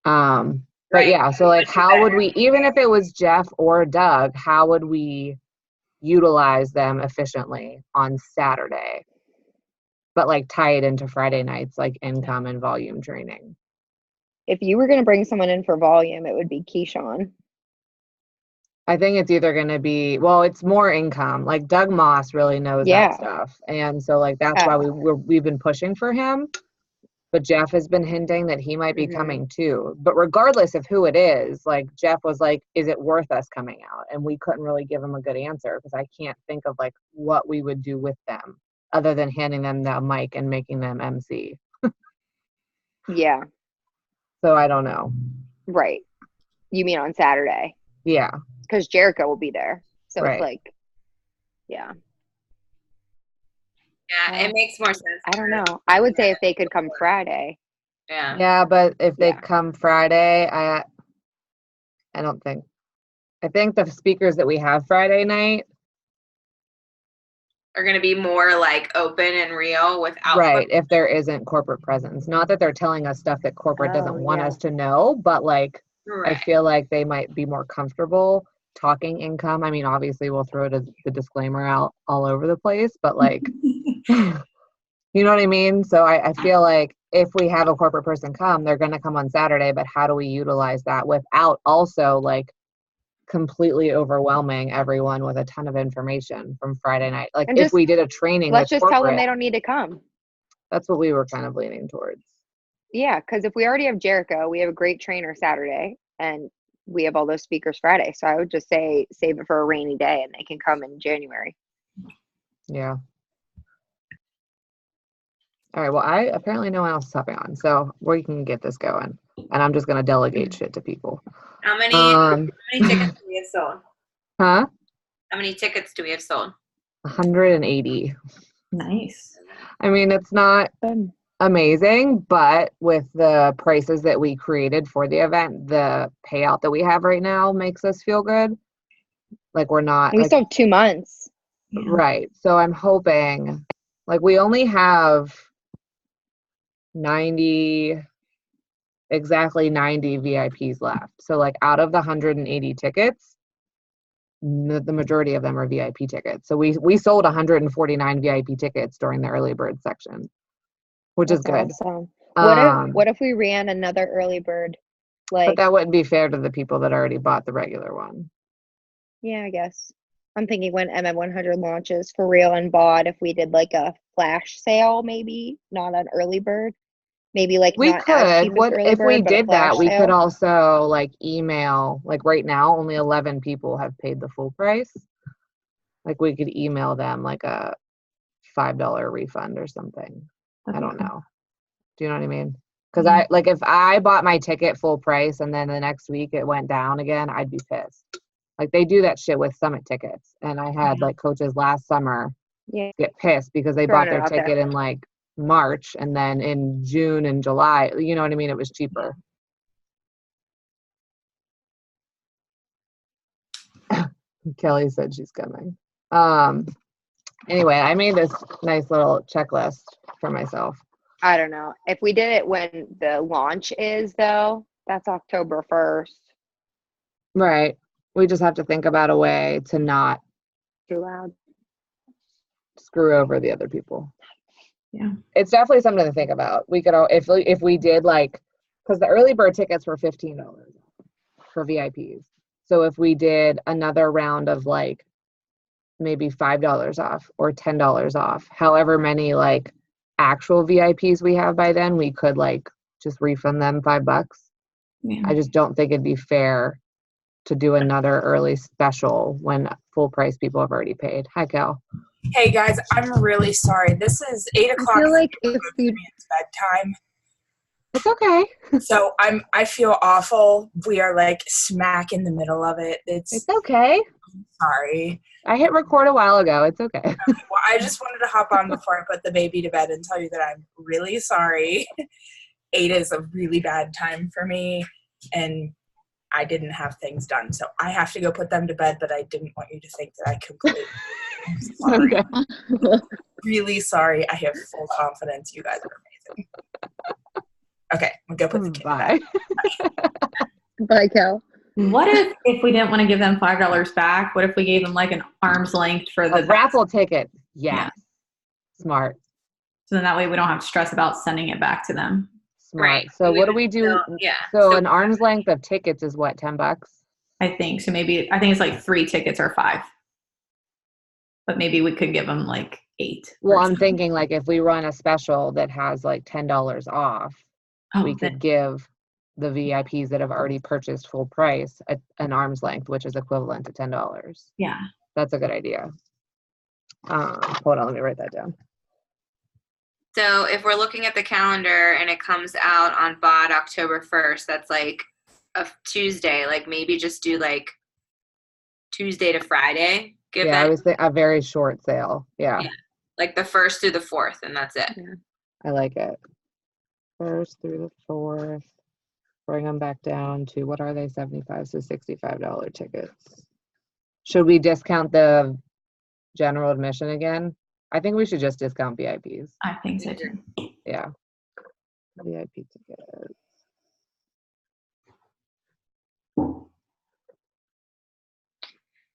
But yeah, so like how would we, even if it was Jeff or Doug, how would we utilize them efficiently on Saturday, but like tie it into Friday nights, like income and volume training? If you were going to bring someone in for volume, it would be Keyshawn. I think it's either going to be, well, it's more income. Like Doug Moss really knows that stuff. And so like, that's why we've been pushing for him. But Jeff has been hinting that he might be coming too. But regardless of who it is, like Jeff was like, is it worth us coming out? And we couldn't really give him a good answer because I can't think of like what we would do with them other than handing them the mic and making them MC. Yeah. So I don't know. Right. You mean on Saturday? Yeah. Because Jericho will be there. So right. It's like, yeah. Yeah, it makes more sense. I don't know. I would say if they could come Friday. Yeah. Yeah, but if they come Friday, I don't think. I think the speakers that we have Friday night are going to be more like open and real without. Right, if there isn't corporate presence. Not that they're telling us stuff that corporate doesn't want us to know, but like I feel like they might be more comfortable talking income. I mean, obviously we'll throw the disclaimer out all over the place, but like, you know what I mean? So I feel like if we have a corporate person come, they're going to come on Saturday, but how do we utilize that without also like completely overwhelming everyone with a ton of information from Friday night? Like if we did a training, let's just tell them they don't need to come. That's what we were kind of leaning towards. Yeah, because if we already have Jericho, we have a great trainer Saturday, and we have all those speakers Friday. So I would just say save it for a rainy day, and they can come in January. Yeah. All right. Well, I apparently no one else is hopping on, so we can get this going. And I'm just gonna delegate shit to people. How many tickets do we have sold? Huh? How many tickets do we have sold? 180. Nice. I mean, it's not amazing, but with the prices that we created for the event, the payout that we have right now makes us feel good. Like we're not. We still have 2 months. Right. So I'm hoping, like we only have exactly 90 VIPs left. So like out of the 180 tickets, the majority of them are VIP tickets. So we sold 149 VIP tickets during the early bird section, which is good. Awesome. What if we ran another early bird? But that wouldn't be fair to the people that already bought the regular one. Yeah, I guess. I'm thinking when MM100 launches for real and bought, if we did like a flash sale, maybe not an early bird. Maybe like we not could. As cheap What as early if bird, we did that? We sale. Could also like email. Like right now, only 11 people have paid the full price. Like we could email them like a $5 refund or something. I don't know. Do you know what I mean? Because I like if I bought my ticket full price and then the next week it went down again, I'd be pissed. Like they do that shit with summit tickets, and I had like coaches last summer get pissed because they bought their ticket in like March, and then in June and July, you know what I mean? It was cheaper. Kelly said she's coming. Anyway, I made this nice little checklist for myself. I don't know. If we did it when the launch is, though, that's October 1st. Right. We just have to think about a way to not too loud screw over the other people. Yeah. It's definitely something to think about. We could, if we did like, because the early bird tickets were $15 for VIPs. So if we did another round of like maybe $5 off or $10 off, however many like actual VIPs we have by then, we could like just refund them $5. Yeah. I just don't think it'd be fair to do another early special when full price people have already paid. Hi, Cal. Hey guys, I'm really sorry. This is 8 o'clock. I feel like if we bedtime. It's okay. So I feel awful. We are like smack in the middle of it. It's okay. Sorry. I hit record a while ago. It's okay. Well, I just wanted to hop on before I put the baby to bed and tell you that I'm really sorry. 8 is a really bad time for me, and I didn't have things done. So I have to go put them to bed, but I didn't want you to think that I completely I'm sorry. Okay. Really sorry. I have full confidence. You guys are amazing. Okay, I'm gonna go put the kid to Bye. bed. Bye, Cal. What if we didn't want to give them $5 back? What if we gave them like an arm's length for A the raffle ticket. Yes. Yeah. Smart. So then that way we don't have to stress about sending it back to them. Smart. Right. So We what do would we do? still- yeah. So an arm's length of tickets is what, $10? I think so. Maybe I think it's like 3 tickets or 5, but maybe we could give them like 8. Well, or I'm something. thinking like if we run a special that has like $10 off, we could give the VIPs that have already purchased full price an arm's length, which is equivalent to $10. Yeah. That's a good idea. Hold on, let me write that down. So if we're looking at the calendar and it comes out on BOD October 1st, that's like a Tuesday. Like maybe just do like Tuesday to Friday. Give Yeah, I that was a very short sale. Yeah, like the 1st through the 4th, and that's it. I like it. 1st through the 4th. Bring them back down to, what are they, 75 to $65 tickets. Should we discount the general admission again? I think we should just discount VIPs. I think so too. Yeah. VIP tickets.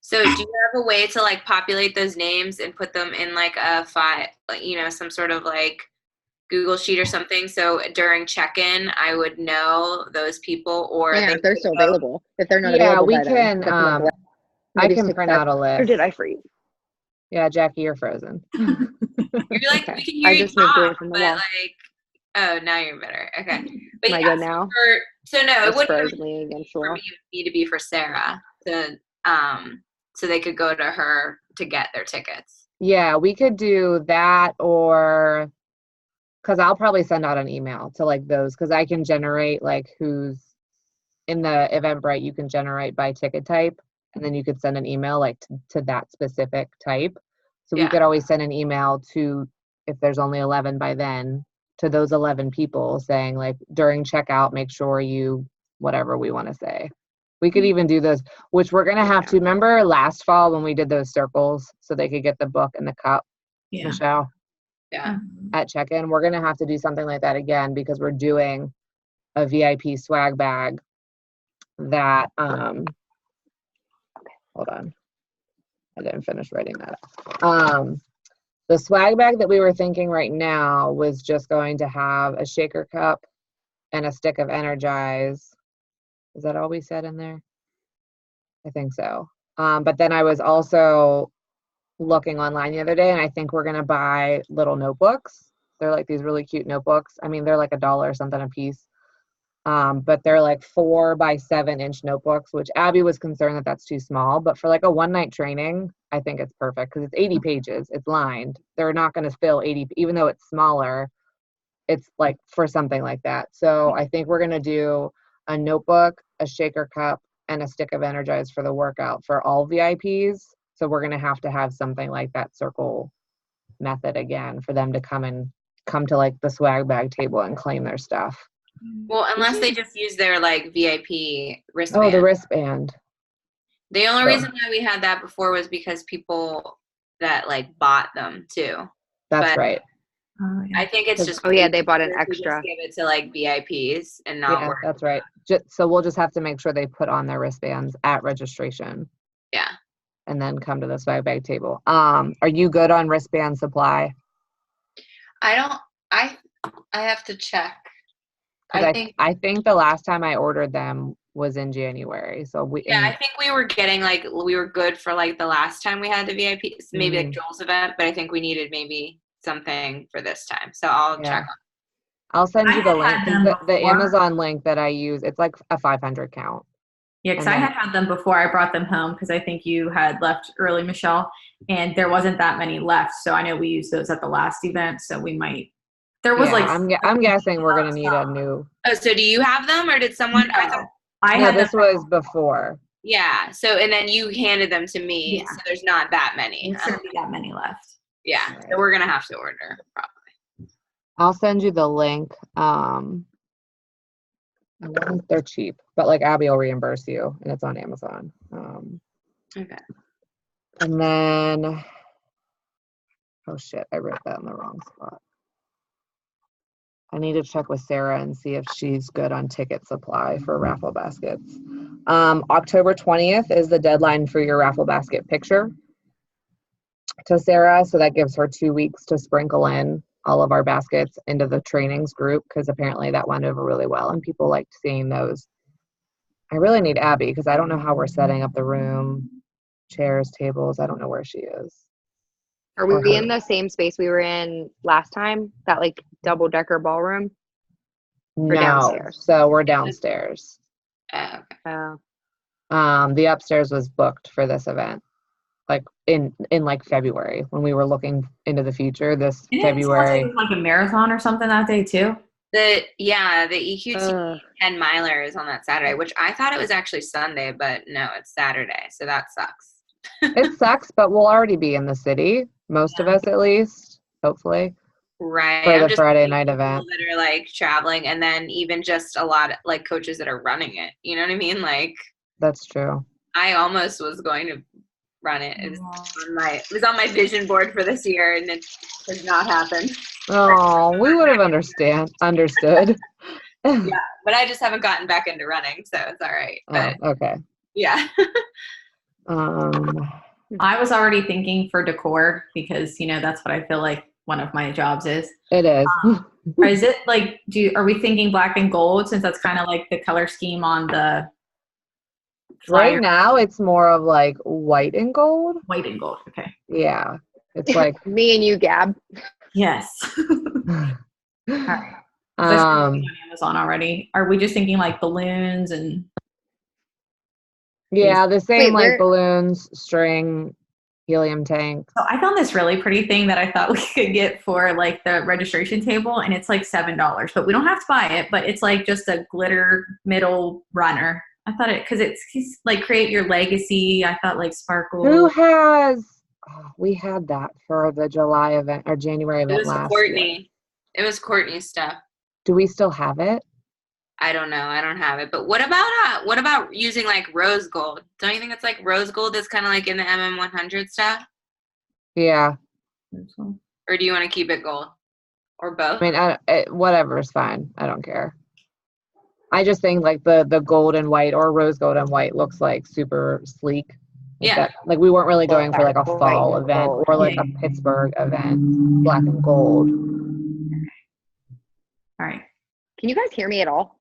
So do you have a way to like populate those names and put them in like a file, like, you know, some sort of like Google sheet or something? So during check-in, I would know those people, or Yeah, they if they're could still go- available. If they're not Yeah, available we by then, can, put them on the I Maybe can stick print that- out a list. Or did I freeze? Yeah, Jackie, you're frozen. You're like, Okay. we can hear I you just moved away talk, from the but wall. like, oh, now you're better. Okay. But Am I yeah, good now? so no, it Just wouldn't froze me against the for wall. me, it would need to be for Sarah to, so they could go to her to get their tickets. Yeah, we could do that, or because I'll probably send out an email to like those, because I can generate like who's in the Eventbrite. You can generate by ticket type, and then you could send an email like to that specific type. So we Yeah. could always send an email to, if there's only 11 by then, to those 11 people saying like during checkout, make sure you, whatever we want to say. We could even do those, which we're going to have to, remember last fall when we did those circles so they could get the book and the cup, Yeah. Michelle, Yeah. at check-in. We're going to have to do something like that again, because we're doing a VIP swag bag that, hold on. I didn't finish writing that up. The swag bag that we were thinking right now was just going to have a shaker cup and a stick of Energize. Is that all we said in there? I think so. But then I was also looking online the other day, and I think we're gonna buy little notebooks. They're like these really cute notebooks. I mean, they're like $1 or something a piece. But they're like 4 by 7 inch notebooks, which Abby was concerned that that's too small. But for like a one-night training, I think it's perfect, because it's 80 pages. It's lined. They're not going to fill 80, even though it's smaller. It's like for something like that. So I think we're going to do a notebook, a shaker cup, and a stick of Energize for the workout for all VIPs. So we're going to have something like that circle method again for them to come to like the swag bag table and claim their stuff. Well, unless they just use their like VIP wristband. Oh, the wristband. The only So- reason why we had that before was because people that like bought them too. That's But right. Oh, yeah. I think it's just Oh, yeah, they bought an easier if we just extra. give it to like VIPs and not Yeah, worry. that's right. So we'll just have to make sure they put on their wristbands at registration Yeah. and then come to the swag bag table. Are you good on wristband supply? I have to check. 'Cause I I think the last time I ordered them was in January. So I think we were getting like, we were good for like the last time we had the VIPs, maybe like Joel's event, but I think we needed maybe something for this time. So I'll check. I'll send you the link. had them The before. Amazon link that I use, it's like a 500 count. Yeah, because And I then- had them before I brought them home, because I think you had left early, Michelle, and there wasn't that many left. So I know we used those at the last event, so we might. There was like I'm guessing we're gonna need a new. Oh, so do you have them, or did someone? I thought, I No, had this them. was before. yeah. So and then you handed them to me. Yeah. So there's not that many. There shouldn't be that many left. Yeah. Right. So we're gonna have to order probably. I'll send you the link. They're cheap, but like Abby will reimburse you, and it's on Amazon. Okay. And then, oh shit, I wrote that in the wrong spot. I need to check with Sarah and see if she's good on ticket supply for raffle baskets. October 20th is the deadline for your raffle basket picture to Sarah. So that gives her 2 weeks to sprinkle in all of our baskets into the trainings group, because apparently that went over really well and people liked seeing those. I really need Abby because I don't know how we're setting up the room, chairs, tables. I don't know where she is. Are we in the same space we were in last time? That like double-decker ballroom? No, downstairs? so we're downstairs. Okay. The upstairs was booked for this event, like in like February when we were looking into the future. This February, It was like a marathon or something that day too. The EQT 10 miler is on that Saturday, which I thought it was actually Sunday, but no, it's Saturday, so that sucks. it sucks, but we'll already be in the city, most of us at least, hopefully. Right. For I'm the just Friday thinking night people event. that are like traveling, and then even just a lot of like coaches that are running it. You know what I mean? Like That's true. I almost was going to run it. It was on my vision board for this year, and it has not happened. Oh, we would have understood. Yeah, but I just haven't gotten back into running, so it's all right. But Oh, okay. yeah. I was already thinking for decor because, you know, that's what I feel like one of my jobs is. It is. Is it like, are we thinking black and gold since that's kind of like the color scheme on the flyer? Right now, it's more of like white and gold. White and gold, okay. Yeah. It's like. Me and you, Gab. Yes. All right. On Amazon already. Are we just thinking like balloons and? Yeah, the same. Wait, like balloons, string, helium tank. So I found this really pretty thing that I thought we could get for like the registration table, and it's like $7, but we don't have to buy it, but it's like just a glitter middle runner. I thought because it's like create your legacy. I thought like sparkle. Who has, we had that for the July event or January event last year. It was Courtney's stuff. Do we still have it? I don't know. I don't have it. But what about using like rose gold? Don't you think it's like rose gold that's kind of like in the MM100 stuff? Yeah. Or do you want to keep it gold? Or both? I mean, whatever is fine. I don't care. I just think like the gold and white or rose gold and white looks like super sleek. Like yeah. That, like we weren't really going for like a fall event or like a Pittsburgh event, black and gold. All right. Can you guys hear me at all?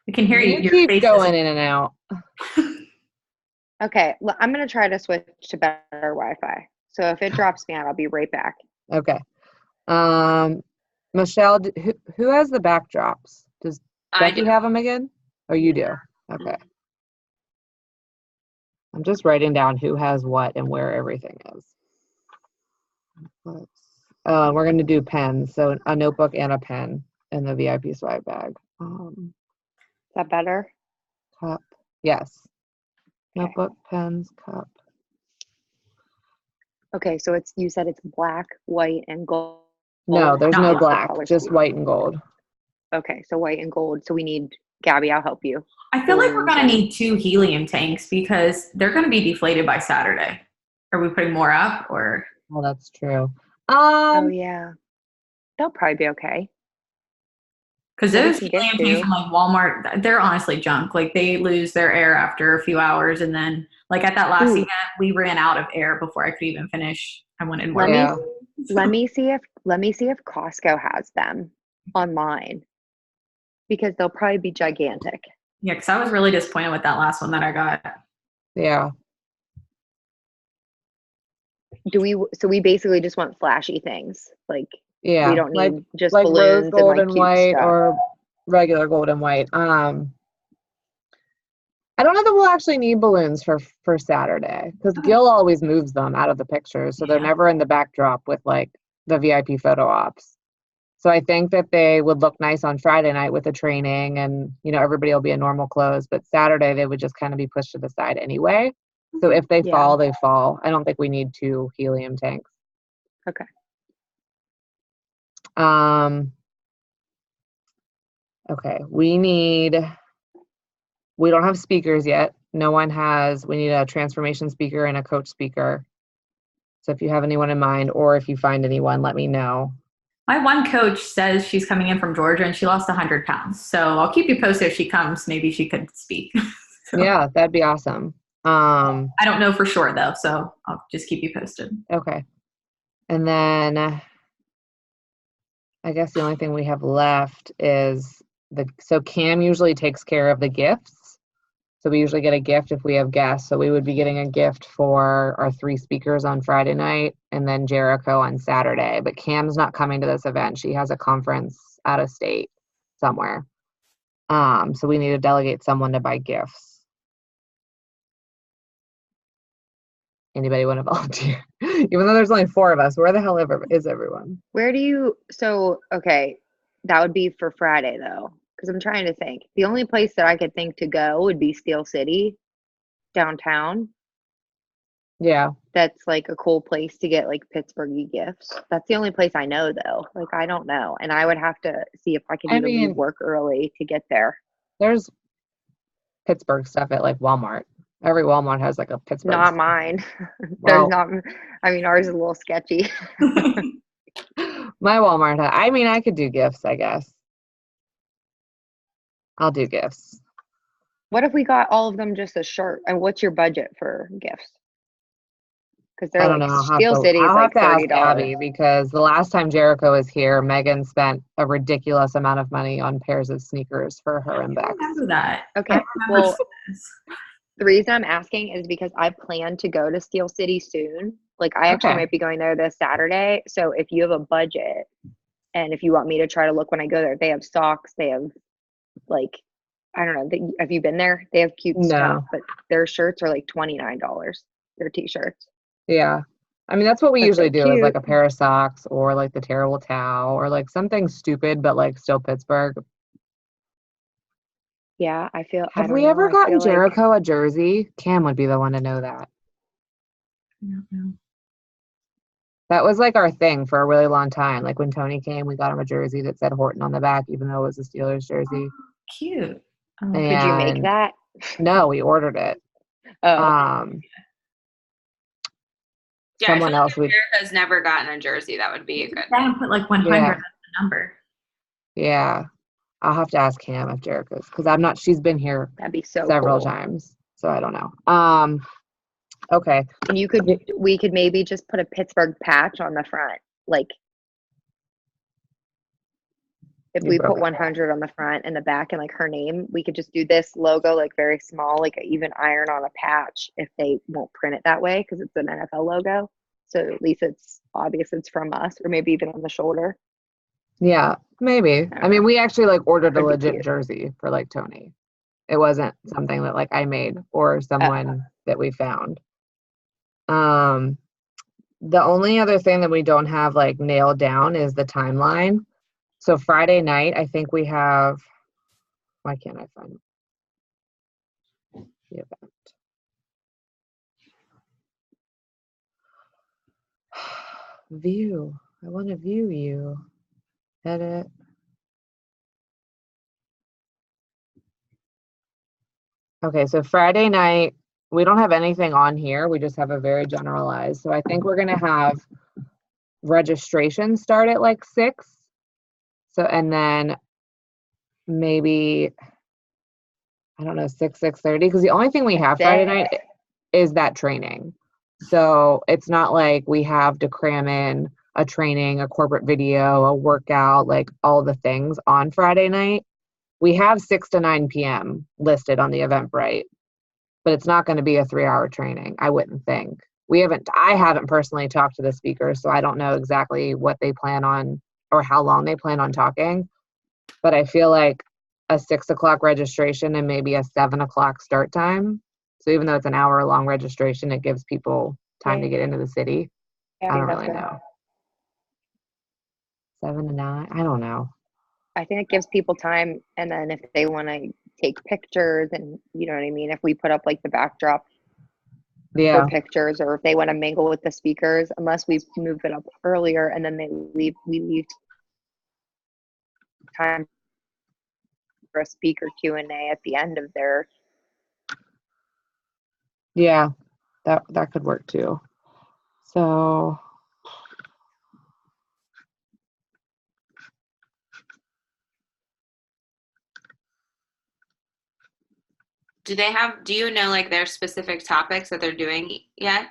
We can hear you. You keep going in and out. Okay, well, I'm going to try to switch to better Wi-Fi. So if it drops me out, I'll be right back. Okay. Michelle, who has the backdrops? Does Becky have them again? Oh, you do? Okay. I'm just writing down who has what and where everything is. We're going to do pens. So a notebook and a pen in the VIP swag bag. Is that better? Cup. Yes. Okay. Notebook, pens, cup. Okay, so you said it's black, white, and gold. No, there's no black, just scheme. white and gold. Okay, so white and gold. So we need, Gabby, I'll help you. I feel like we're going to need 2 helium tanks because they're going to be deflated by Saturday. Are we putting more up or? Well, that's true. Oh, yeah. They'll probably be okay. Because those helium tanks from like Walmart, they're honestly junk. Like they lose their air after a few hours. And then like at that last event, we ran out of air before I could even finish. I wanted more. Let me see if Costco has them online because they'll probably be gigantic. Yeah, because I was really disappointed with that last one that I got. Yeah. So we basically just want flashy things. Like yeah, we don't need just like balloons rose gold and cute white stuff. or regular gold and white. I don't know that we'll actually need balloons for Saturday because Gil always moves them out of the pictures, so they're never in the backdrop with like the VIP photo ops. So I think that they would look nice on Friday night with the training and, you know, everybody will be in normal clothes, but Saturday they would just kind of be pushed to the side anyway. So if they fall, they fall. I don't think we need 2 helium tanks. Okay. Okay, we don't have speakers yet. No one has, we need a transformation speaker and a coach speaker. So if you have anyone in mind, or if you find anyone, let me know. My one coach says she's coming in from Georgia and she lost 100 pounds. So I'll keep you posted if she comes. Maybe she could speak. So, Yeah, that'd be awesome. I don't know for sure though, so I'll just keep you posted. Okay. And then I guess the only thing we have left is so Cam usually takes care of the gifts. So we usually get a gift if we have guests. So we would be getting a gift for our 3 speakers on Friday night and then Jericho on Saturday. But Cam's not coming to this event. She has a conference out of state somewhere. So we need to delegate someone to buy gifts. Anybody want to volunteer? Even though there's only 4 of us, where the hell is everyone? Okay, that would be for Friday though, because I'm trying to think. The only place that I could think to go would be Steel City, downtown. Yeah. That's like a cool place to get like Pittsburghy gifts. That's the only place I know though. Like I don't know. And I would have to see if I can even leave work early to get there. There's Pittsburgh stuff at like Walmart. Every Walmart has like a Pittsburgh. Not stuff. mine. Well, There's not. I mean, ours is a little sketchy. my Walmart. I mean, I could do gifts, I guess. I'll do gifts. What if we got all of them just a shirt? And what's your budget for gifts? Because they're I don't like know. Steel City is I'll like have to ask $30. Abby because the last time Jericho was here, Megan spent a ridiculous amount of money on pairs of sneakers for her and I Bex. remember that. Okay, well, the reason I'm asking is because I plan to go to Steel City soon. Like I actually Okay. might be going there this Saturday. So if you have a budget and if you want me to try to look when I go there, they have socks, they have like, I don't know, have you been there? They have cute stuff, but their shirts are like $29, their t-shirts. Yeah. I mean, that's what we But usually they're do is like cute. a pair of socks or like the terrible towel or like something stupid, but like still Pittsburgh. Yeah, I Have don't we know, ever I gotten feel like Jericho a jersey? Cam would be the one to know that. I don't know. That was like our thing for a really long time. Like when Tony came, we got him a jersey that said Horton on the back, even though it was a Steelers jersey. Cute. Oh, could you make And that? no, we ordered it. Oh, Yeah, Someone I feel else like would. if Erica's never gotten a jersey, that would be a good. Yeah, put like 100 Yeah. as the number. Yeah. I'll have to ask Cam if Jericho's because she's been here that'd be so several cool. times. So I don't know. Okay. And we could maybe just put a Pittsburgh patch on the front. Like if You we broke put up. 100 on the front and the back and like her name, we could just do this logo like very small, like even iron on a patch if they won't print it that way because it's an NFL logo. So at least it's obvious it's from us, or maybe even on the shoulder. Yeah, maybe. I mean, we actually like ordered a That'd be legit cute. jersey for like Tony. It wasn't something that like I made or someone that we found. The only other thing that we don't have like nailed down is the timeline. So Friday night, I think we have, why can't I find the event? View. I want to view you. Edit. Okay, so Friday night, we don't have anything on here. We just have a very generalized. So I think we're going to have registration start at like 6. So, and then maybe, I don't know, 6:30, because the only thing we have Friday night is that training. So it's not like we have to cram in a training, a corporate video, a workout, like all the things on Friday night. We have 6 to 9 p.m. listed on the Eventbrite, but it's not going to be a 3-hour training, I wouldn't think. I haven't personally talked to the speakers, so I don't know exactly what they plan on or how long they plan on talking. But I feel like a 6 o'clock registration and maybe a 7 o'clock start time. So even though it's an hour-long registration, it gives people time to get into the city. Yeah, I don't that's really good. know. 7 to 9? I don't know. I think it gives people time, and then if they want to take pictures and you know what I mean, if we put up like the backdrop Yeah. for pictures, or if they want to mingle with the speakers, unless we move it up earlier and then we leave time for a speaker Q&A at the end of their. Yeah, that could work too. So do you know like their specific topics that they're doing yet?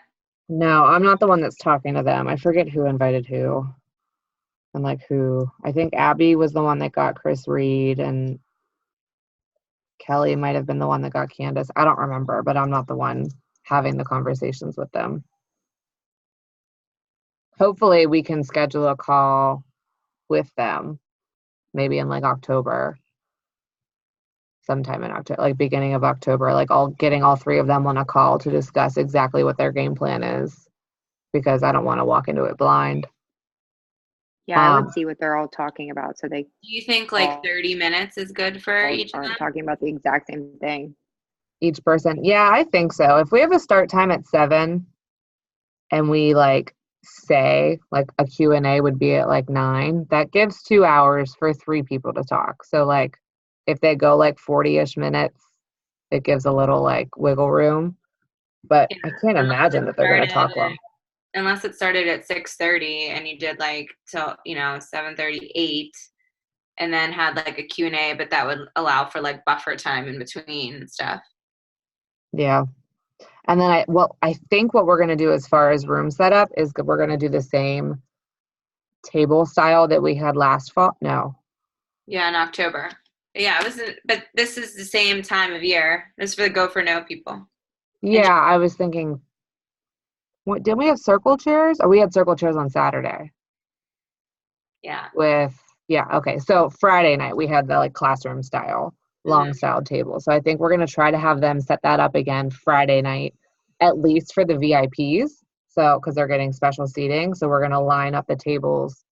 No, I'm not the one that's talking to them. I forget who invited who. And like who. I think Abby was the one that got Chris Reed, and Kelly might have been the one that got Candace. I don't remember, but I'm not the one having the conversations with them. Hopefully we can schedule a call with them, maybe in like October, sometime in October, like beginning of October, like getting all three of them on a call to discuss exactly what their game plan is, because I don't want to walk into it blind. Yeah, I would see what they're all talking about, so they Do you think like 30 minutes is good for each of them? aren't talking about the exact same thing. Each person. Yeah, I think so. If we have a start time at 7 and we like say like a Q&A would be at like 9, that gives 2 hours for 3 people to talk. So like if they go like 40-ish minutes, it gives a little like wiggle room. But Yeah, I can't imagine that they're going to talk long. Unless it started at 6:30 and you did like till 7:38 and then had like a Q&A, but that would allow for like buffer time in between and stuff. Yeah. And then I think what we're going to do as far as room setup is we're going to do the same table style that we had last fall. No. Yeah, in October. Yeah, but this is the same time of year. This is for the Go for No people. Yeah, I was thinking, what, didn't we have circle chairs? Or we had circle chairs on Saturday. Yeah. Okay. So Friday night we had the like classroom style, long style table. So I think we're going to try to have them set that up again Friday night, at least for the VIPs. So, because they're getting special seating. So we're going to line up the tables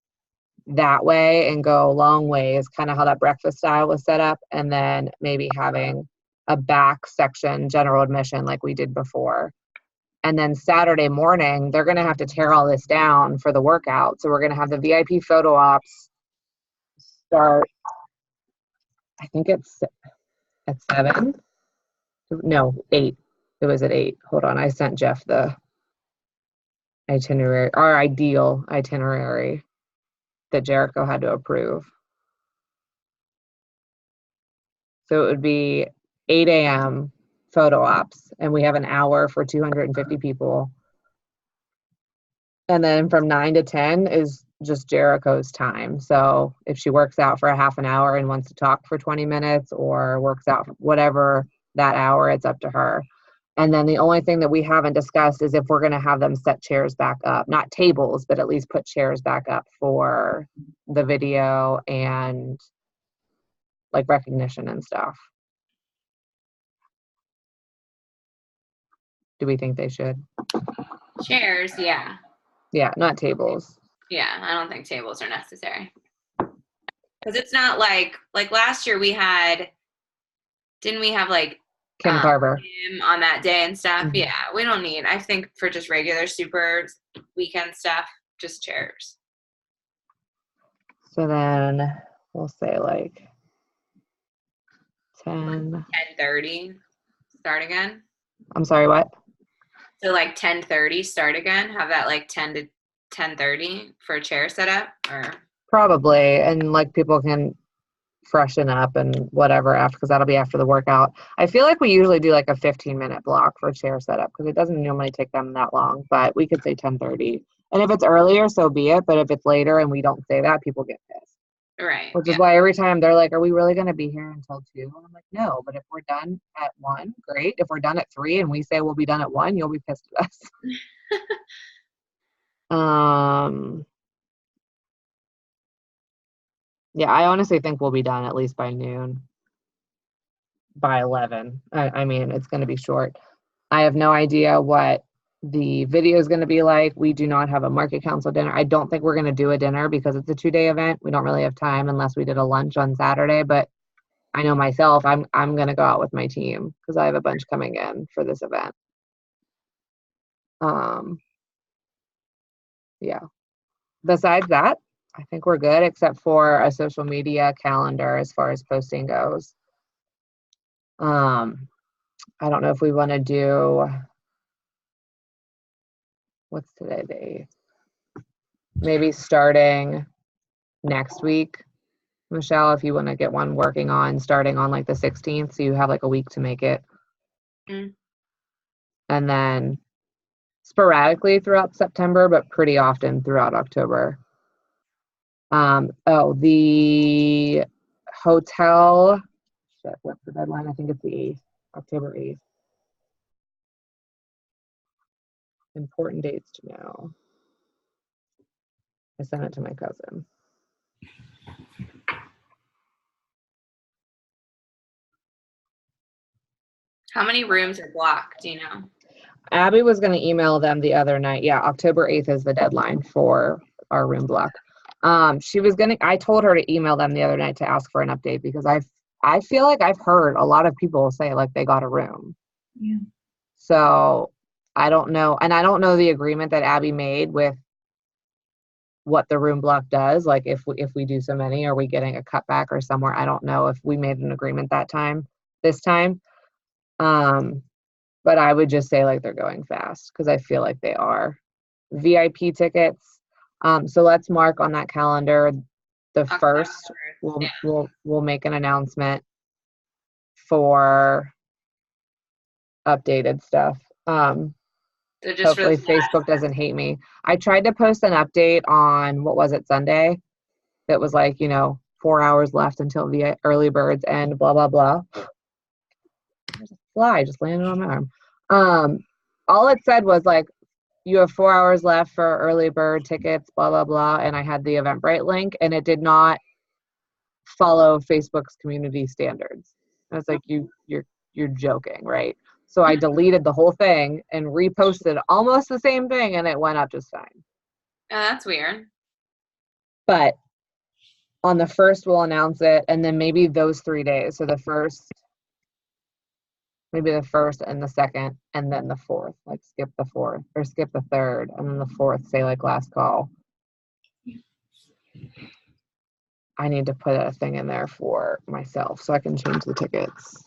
that way and go long ways, kind of how that breakfast style was set up. And then maybe having a back section, general admission, like we did before. And then Saturday morning, they're going to have to tear all this down for the workout. So we're going to have the VIP photo ops start, I think it's at 7. No, 8. It was at 8. Hold on. I sent Jeff the itinerary, our ideal itinerary that Jericho had to approve. So it would be 8 a.m. photo ops, and we have an hour for 250 people. And then from 9 to 10 is just Jericho's time. So if she works out for a half an hour and wants to talk for 20 minutes or works out whatever that hour, it's up to her. And then the only thing that we haven't discussed is if we're going to have them set chairs back up, not tables, but at least put chairs back up for the video and like recognition and stuff. Do we think they should? Chairs, yeah. Yeah, not tables. Yeah, I don't think tables are necessary. Because it's not like last year didn't we have like Kim Carver on that day and stuff? Mm-hmm. Yeah, we don't need, I think for just regular super weekend stuff, just chairs. So then we'll say like 10:30 start again. I'm sorry, what? So like 10:30 start again. Have that like 10 to 10:30 for a chair setup, or probably, and like people can freshen up and whatever after, because that'll be after the workout. I feel like we usually do like a 15-minute block for chair setup because it doesn't normally take them that long, but we could say 10:30. And if it's earlier, so be it. But if it's later and we don't say that, people get pissed. Right. Which is why every time they're like, are we really going to be here until 2? And I'm like, no, but if we're done at 1, great. If we're done at 3 and we say we'll be done at 1, you'll be pissed at us. Yeah, I honestly think we'll be done at least by noon. By 11. I mean, it's going to be short. I have no idea what the video is going to be like. We do not have a market council dinner. I don't think we're going to do a dinner because it's a 2-day event. We don't really have time unless we did a lunch on Saturday. But I know myself, I'm going to go out with my team because I have a bunch coming in for this event. Yeah. Besides that, I think we're good except for a social media calendar as far as posting goes. I don't know if we want to do, what's today, the 8th? Maybe starting next week, Michelle, if you want to get one working on starting on like the 16th, so you have like a week to make it Mm. And then sporadically throughout September, but pretty often throughout October. The hotel, shit, what's the deadline? I think it's the 8th, October 8th. Important dates to know. I sent it to my cousin. How many rooms are blocked? Do you know? Abby was going to email them the other night. Yeah, October 8th is the deadline for our room block. I told her to email them the other night to ask for an update because I feel like I've heard a lot of people say like they got a room. Yeah. So I don't know. And I don't know the agreement that Abby made with what the room block does. Like if we do so many, are we getting a cutback or somewhere? I don't know if we made an agreement this time. But I would just say like they're going fast because I feel like they are. VIP tickets. So let's mark on that calendar the October 1st. 1st, We'll make an announcement for updated stuff. So just for Hopefully the flash. Facebook doesn't hate me. I tried to post an update on, what was it, Sunday? That was like, 4 hours left until the early birds and blah, blah, blah. There's a fly just landed on my arm. All it said was like, you have 4 hours left for early bird tickets, blah, blah, blah. And I had the Eventbrite link and it did not follow Facebook's community standards. I was like, you're joking, right? So I deleted the whole thing and reposted almost the same thing and it went up just fine. Oh, that's weird. But on the 1st, we'll announce it. And then maybe those 3 days. So maybe the 1st and the 2nd, and then the 4th, like skip the 4th or skip the 3rd. And then the 4th, say like last call. I need to put a thing in there for myself so I can change the tickets.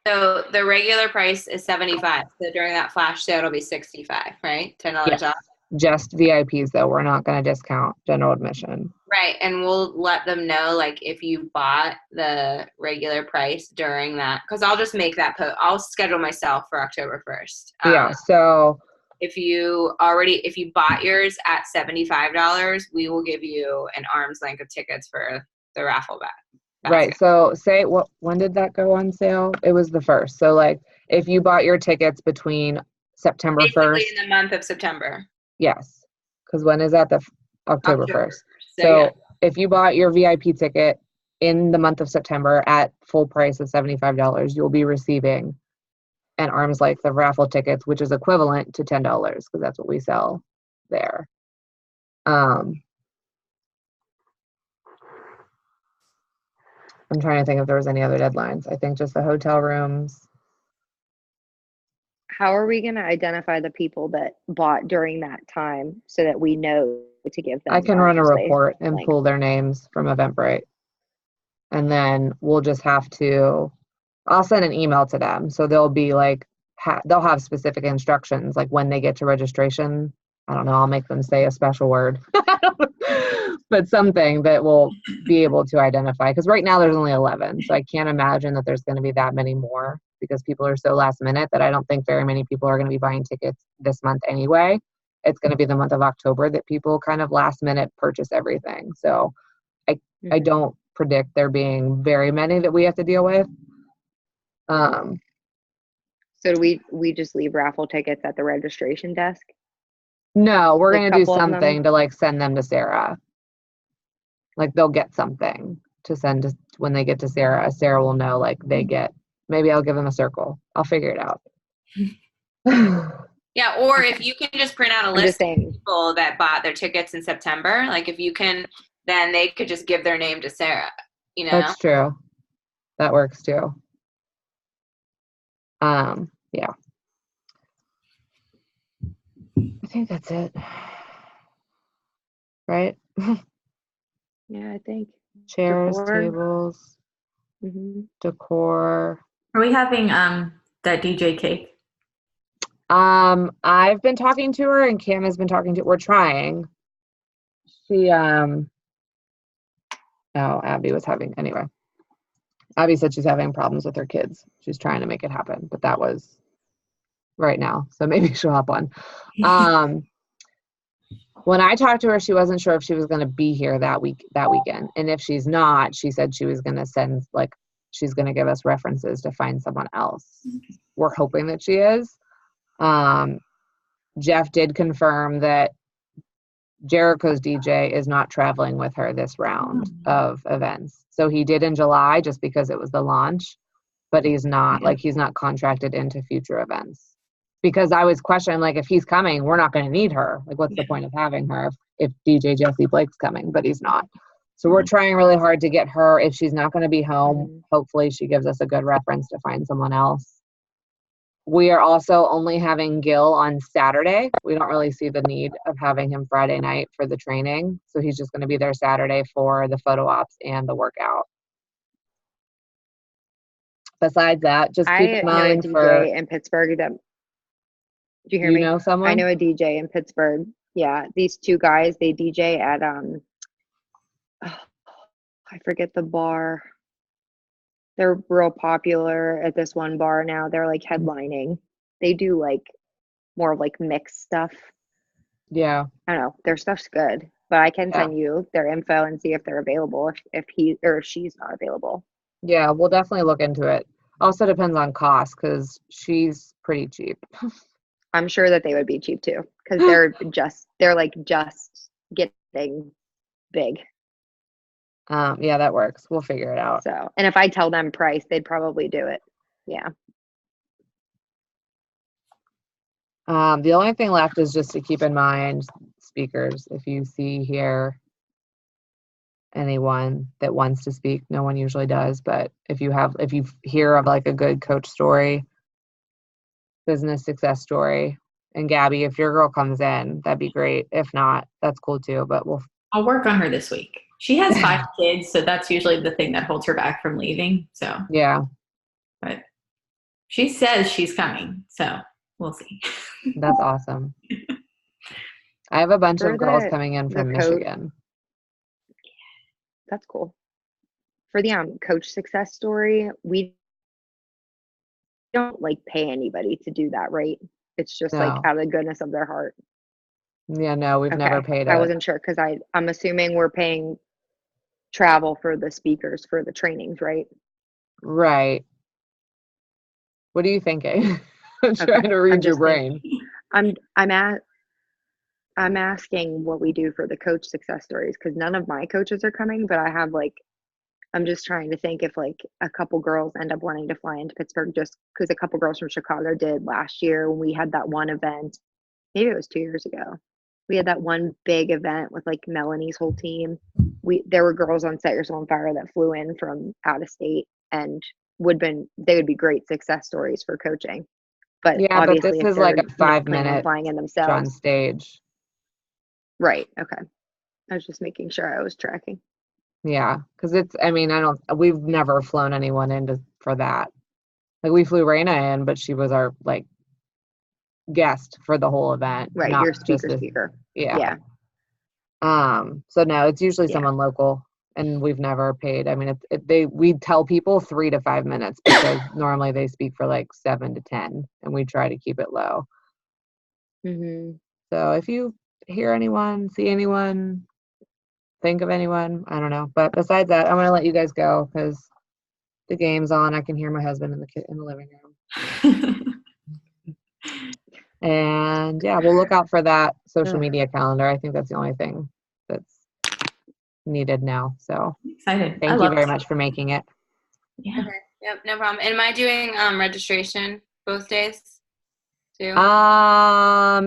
So the regular price is $75. So during that flash sale, it'll be $65, right? $10 Yes. off. Just VIPs though. We're not going to discount general admission. Right. And we'll let them know, like, if you bought the regular price during that, because I'll just make that I'll schedule myself for October 1st. Yeah. So if you bought yours at $75, we will give you an arm's length of tickets for the raffle basket. Right. So when did that go on sale? It was the 1st. So like if you bought your tickets between September 1st. In the month of September. Yes. Because when is that? October 1st. So yeah. If you bought your VIP ticket in the month of September at full price of $75, you'll be receiving an arm's length of raffle tickets, which is equivalent to $10 because that's what we sell there. I'm trying to think if there was any other deadlines. I think just the hotel rooms. How are we going to identify the people that bought during that time so that we know to give them? I can run a report and pull their names from Eventbrite. And then we'll just have to, I'll send an email to them. So they'll be like, they'll have specific instructions, like when they get to registration. I don't know, I'll make them say a special word, but something that will be able to identify. Because right now there's only 11. So I can't imagine that there's going to be that many more because people are so last minute that I don't think very many people are going to be buying tickets this month anyway. It's going to be the month of October that people kind of last minute purchase everything. So I don't predict there being very many that we have to deal with. So do we just leave raffle tickets at the registration desk? No, we're going to do something to like send them to Sarah. Like they'll get something to send to, when they get to Sarah. Sarah will know like they get, maybe I'll give them a circle. I'll figure it out. Yeah, or if you can just print out a list of people that bought their tickets in September, like if you can, then they could just give their name to Sarah, you know? That's true. That works too. Yeah. I think that's it. Right? Yeah, I think. Chairs, tables, decor. Are we having that DJ cake? I've been talking to her and Kim has been talking to, we're trying. She Oh, anyway. Abby said she's having problems with her kids. She's trying to make it happen, but that was right now. So maybe she'll hop on. When I talked to her, she wasn't sure if she was going to be here that weekend. And if she's not, she said she was going to she's going to give us references to find someone else. We're hoping that she is. Jeff did confirm that Jericho's DJ is not traveling with her this round of events. So he did in July just because it was the launch, but he's not contracted into future events. Because I was questioning, like, if he's coming, we're not going to need her. Like, what's the point of having her if DJ Jesse Blake's coming, but he's not. So we're trying really hard to get her. If she's not going to be home, hopefully she gives us a good reference to find someone else. We are also only having Gil on Saturday. We don't really see the need of having him Friday night for the training. So he's just going to be there Saturday for the photo ops and the workout. Besides that, just keep in mind I know a DJ in Pittsburgh that, do you hear me? You know someone? I know a DJ in Pittsburgh. Yeah, these two guys, they DJ at I forget the bar. They're real popular at this one bar now. They're like headlining. They do like more of like mixed stuff. Yeah. I don't know. Their stuff's good, but I can send you their info and see if they're available if he or if she's not available. Yeah, we'll definitely look into it. Also depends on cost because she's pretty cheap. I'm sure that they would be cheap too because they're just getting big. Yeah, that works. We'll figure it out. So, and if I tell them price, they'd probably do it. Yeah. The only thing left is just to keep in mind speakers. If you hear anyone that wants to speak, no one usually does, but if you hear of like a good coach story, business success story, and Gabby, if your girl comes in, that'd be great. If not, that's cool too, but I'll work on her this week. She has 5 kids, so that's usually the thing that holds her back from leaving. So yeah, but she says she's coming, so we'll see. That's awesome. I have a bunch of girls coming in from Michigan. That's cool. For the coach success story, we don't like pay anybody to do that, right? It's just like out of the goodness of their heart. Yeah, no, we've never paid it. I wasn't sure because I'm assuming we're paying travel for the speakers for the trainings, right? Right. What are you thinking? I'm trying to read your brain. I'm asking what we do for the coach success stories because none of my coaches are coming, but I have I'm just trying to think if like a couple girls end up wanting to fly into Pittsburgh just because a couple girls from Chicago did last year when we had that one event. Maybe it was 2 years ago. We had that one big event with like Melanie's whole team. There were girls on Set Yourself on Fire that flew in from out of state and they would be great success stories for coaching. But yeah, obviously but this is like a 5-minute flying in themselves on stage. Right. Okay. I was just making sure I was tracking. Yeah, because we've never flown anyone for that. Like we flew Raina in, but she was our like guest for the whole event. Right, not your just speaker. Yeah. So no, it's usually someone local, and we've never paid. I mean, we tell people 3 to 5 minutes because normally they speak for like 7 to 10, and we try to keep it low. Mm-hmm. So if you hear anyone, see anyone, think of anyone, I don't know. But besides that, I'm gonna let you guys go because the game's on. I can hear my husband in the living room. And yeah, we'll look out for that social media calendar. I think that's the only thing that's needed now. So Excited. Thank you very much for making it. Yeah. Okay. Yep, no problem. Am I doing registration both days too?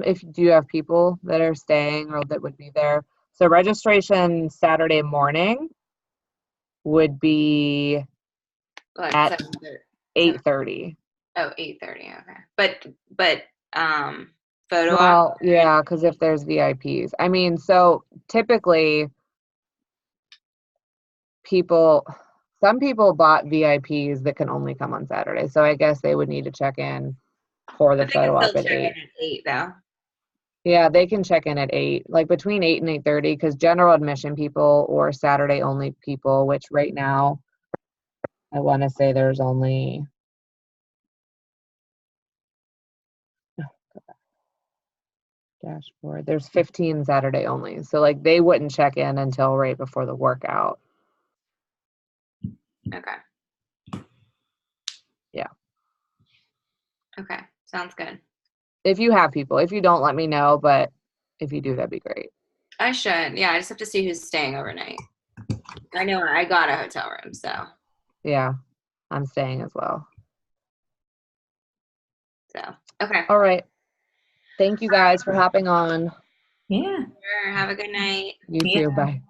If do you have people that are staying or that would be there? So registration Saturday morning would be Like at 8:30. Oh, 8:30. Okay. But photo op? Well, yeah, because if there's VIPs. I mean, so typically some people bought VIPs that can only come on Saturday. So I guess they would need to check in for the photo op at 8. At 8 though. Yeah, they can check in at 8, like between 8 and 8:30, because general admission people or Saturday only people, which right now I want to say there's only dashboard. There's 15 Saturday only. So like they wouldn't check in until right before the workout. Okay. Yeah. Okay. Sounds good. If you have people, if you don't, let me know, but if you do, that'd be great. I should. Yeah, I just have to see who's staying overnight. I know I got a hotel room, so. Yeah, I'm staying as well. So, okay. All right. Thank you guys for hopping on. Yeah. Sure. Have a good night. You Yeah. too. Bye.